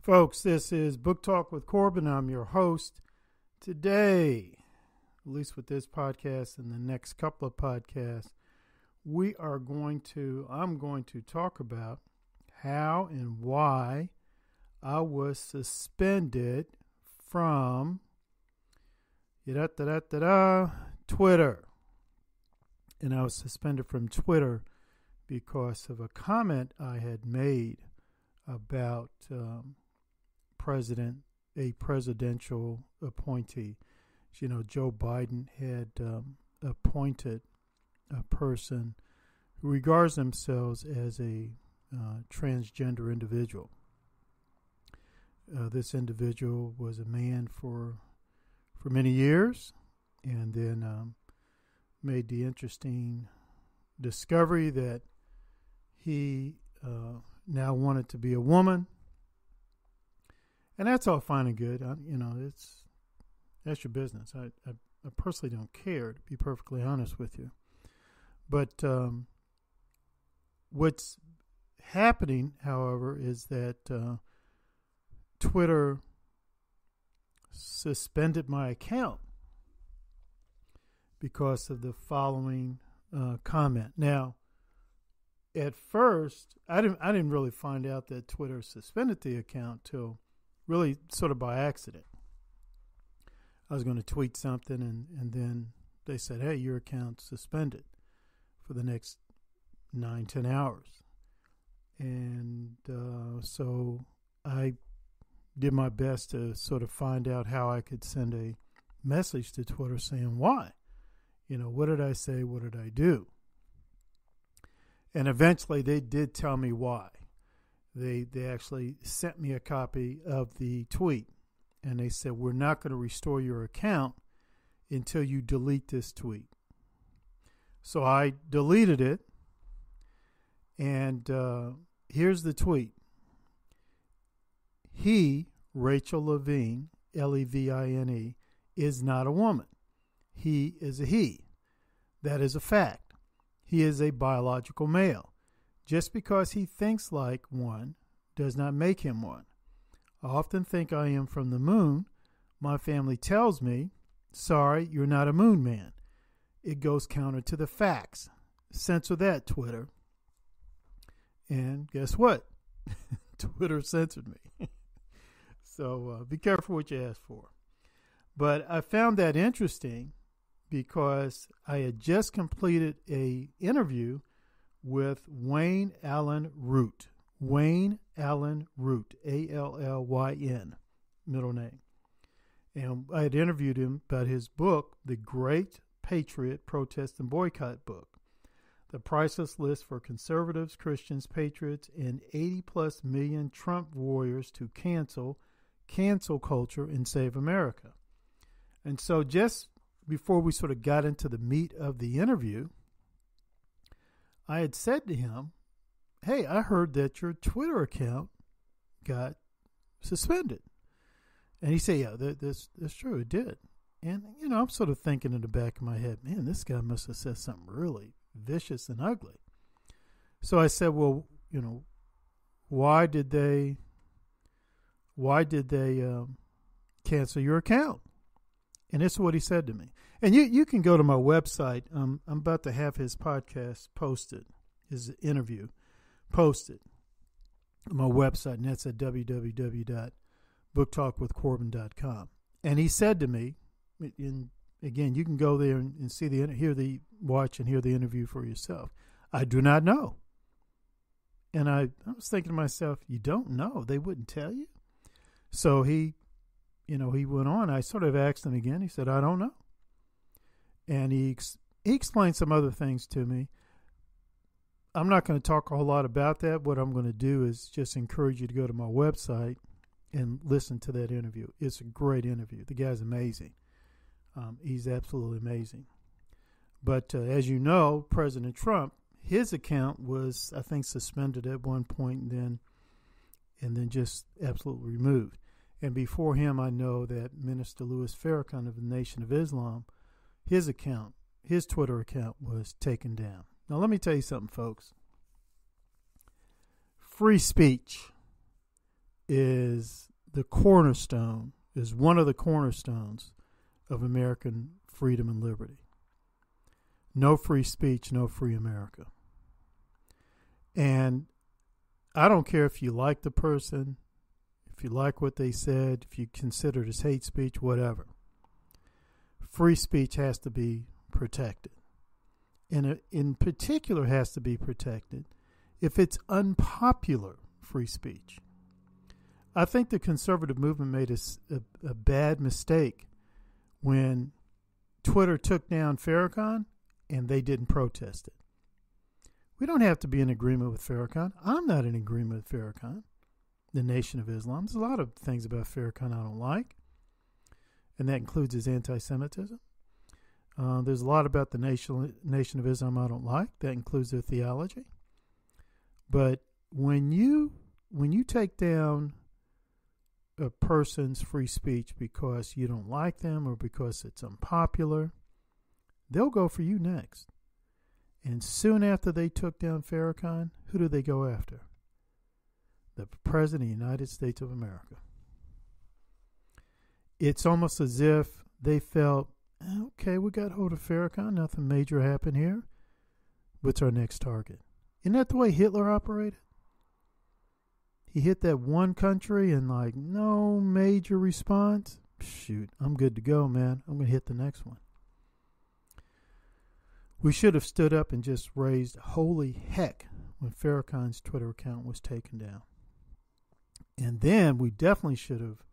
Folks, this is Book Talk with Corbin. I'm your host. Today, at least with this podcast and the next couple of podcasts, I'm going to talk about how and why I was suspended from Twitter. And I was suspended from Twitter because of a comment I had made about a presidential appointee. You know, Joe Biden had appointed a person who regards themselves as a transgender individual. This individual was a man for many years, and then made the interesting discovery that he now wanted to be a woman. And that's all fine and good. That's your business. I personally don't care, to be perfectly honest with you. But what's happening, however, is that Twitter suspended my account because of the following comment. Now, at first, I didn't really find out that Twitter suspended the account till really sort of by accident. I was going to tweet something, and then they said, hey, your account's suspended for the next 9-10 hours. And so I did my best to sort of find out how I could send a message to Twitter saying why. You know, what did I say? What did I do? And eventually they did tell me why. They actually sent me a copy of the tweet, and they said, we're not going to restore your account until you delete this tweet. So I deleted it, and here's the tweet. He, Rachel Levine, Levine, is not a woman. He is a he. That is a fact. He is a biological male. Just because he thinks like one does not make him one. I often think I am from the moon. My family tells me, sorry, you're not a moon man. It goes counter to the facts. Censor that, Twitter. And guess what? Twitter censored me. So be careful what you ask for. But I found that interesting because I had just completed an interview with Wayne Allyn Root. Wayne Allyn Root, Allyn, middle name. And I had interviewed him about his book, The Great Patriot Protest and Boycott Book, the priceless list for conservatives, Christians, patriots, and 80-plus million Trump warriors to cancel culture, and save America. And so just before we sort of got into the meat of the interview, I had said to him, hey, I heard that your Twitter account got suspended. And he said, yeah, that's true, it did. And, you know, I'm sort of thinking in the back of my head, man, this guy must have said something really vicious and ugly. So I said, well, you know, why did they cancel your account? And this is what he said to me. And you can go to my website. I'm about to have his podcast posted, his interview posted on my website, and that's at www.booktalkwithcorbin.com. And he said to me, and again, you can go there and see watch and hear the interview for yourself. I do not know. And I was thinking to myself, you don't know? They wouldn't tell you? So he went on. I sort of asked him again. He said, I don't know. And he explained some other things to me. I'm not going to talk a whole lot about that. What I'm going to do is just encourage you to go to my website and listen to that interview. It's a great interview. The guy's amazing. He's absolutely amazing. But as you know, President Trump, his account was, I think, suspended at one point and then just absolutely removed. And before him, I know that Minister Louis Farrakhan of the Nation of Islam, his Twitter account was taken down. Now, let me tell you something, folks. Free speech is the cornerstone, is one of the cornerstones of American freedom and liberty. No free speech, no free America. And I don't care if you like the person, if you like what they said, if you consider it as hate speech, whatever. Free speech has to be protected. And in particular has to be protected if it's unpopular free speech. I think the conservative movement made a bad mistake when Twitter took down Farrakhan and they didn't protest it. We don't have to be in agreement with Farrakhan. I'm not in agreement with Farrakhan, the Nation of Islam. There's a lot of things about Farrakhan I don't like, and that includes his anti-Semitism. There's a lot about the Nation of Islam I don't like. That includes their theology. But when you take down a person's free speech because you don't like them or because it's unpopular, they'll go for you next. And soon after they took down Farrakhan, who do they go after? The President of the United States of America. It's almost as if they felt, okay, we got hold of Farrakhan, nothing major happened here. What's our next target? Isn't that the way Hitler operated? He hit that one country and like no major response. Shoot, I'm good to go, man. I'm going to hit the next one. We should have stood up and just raised holy heck when Farrakhan's Twitter account was taken down. And then we definitely should have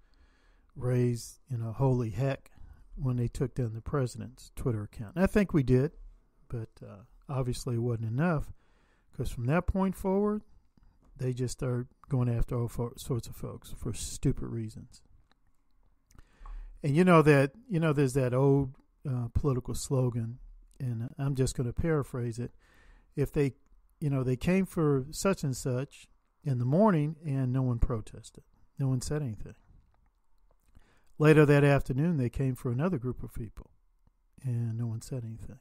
raised, holy heck when they took down the president's Twitter account. And I think we did, but obviously it wasn't enough because from that point forward, they just started going after all sorts of folks for stupid reasons. And there's that old political slogan, and I'm just going to paraphrase it. If they came for such and such in the morning and no one protested, no one said anything. Later that afternoon, they came for another group of people and no one said anything.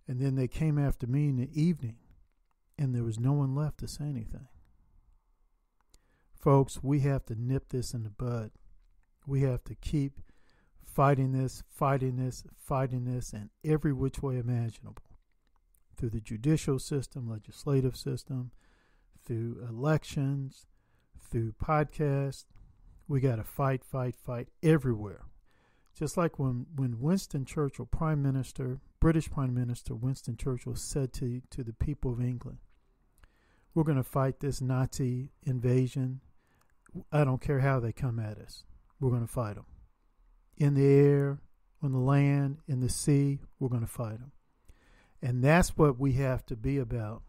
And then they came after me in the evening and there was no one left to say anything. Folks, we have to nip this in the bud. We have to keep fighting this, and every which way imaginable. Through the judicial system, legislative system, through elections, through podcasts. We got to fight everywhere. Just like when Winston Churchill, British Prime Minister Winston Churchill said to the people of England, we're going to fight this Nazi invasion. I don't care how they come at us. We're going to fight them. In the air, on the land, in the sea, we're going to fight them. And that's what we have to be about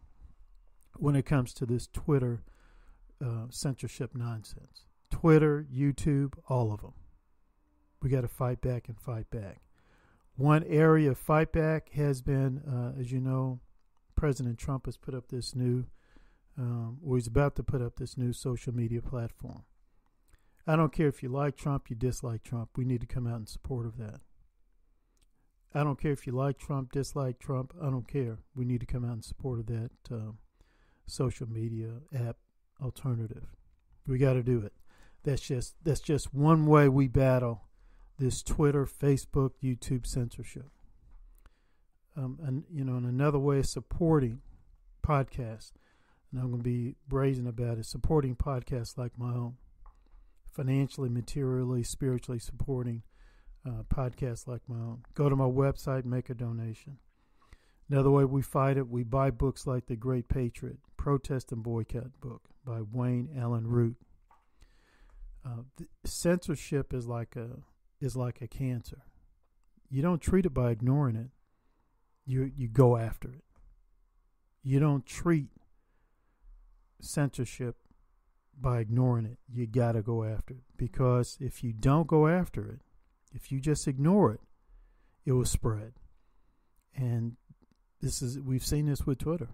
when it comes to this Twitter censorship nonsense. Twitter, YouTube, all of them. We got to fight back and fight back. One area of fight back has been, as you know, President Trump has put up this new, or he's about to put up this new social media platform. I don't care if you like Trump, you dislike Trump. We need to come out in support of that. I don't care if you like Trump, dislike Trump. I don't care. We need to come out in support of that social media app alternative. We got to do it. That's just one way we battle this Twitter, Facebook, YouTube censorship. And another way of supporting podcasts, and I'm going to be brazen about it, supporting podcasts like my own, financially, materially, spiritually supporting podcasts like my own. Go to my website, make a donation. Another way we fight it, we buy books like The Great Patriot, Protest and Boycott book by Wayne Allen Root. Censorship is like a cancer. You don't treat it by ignoring it. You go after it. You don't treat censorship by ignoring it. You got to go after it, because if you don't go after it, if you just ignore it, it will spread. And we've seen this with Twitter.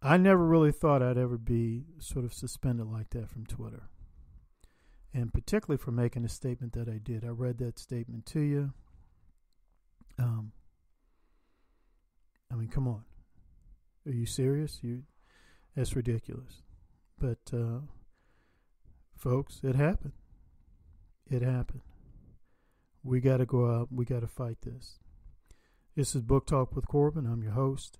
I never really thought I'd ever be sort of suspended like that from Twitter. And particularly for making a statement that I did. I read that statement to you. Come on. Are you serious? That's ridiculous. But Folks, it happened. It happened. We got to go out. We got to fight this. This is Book Talk with Corbin. I'm your host.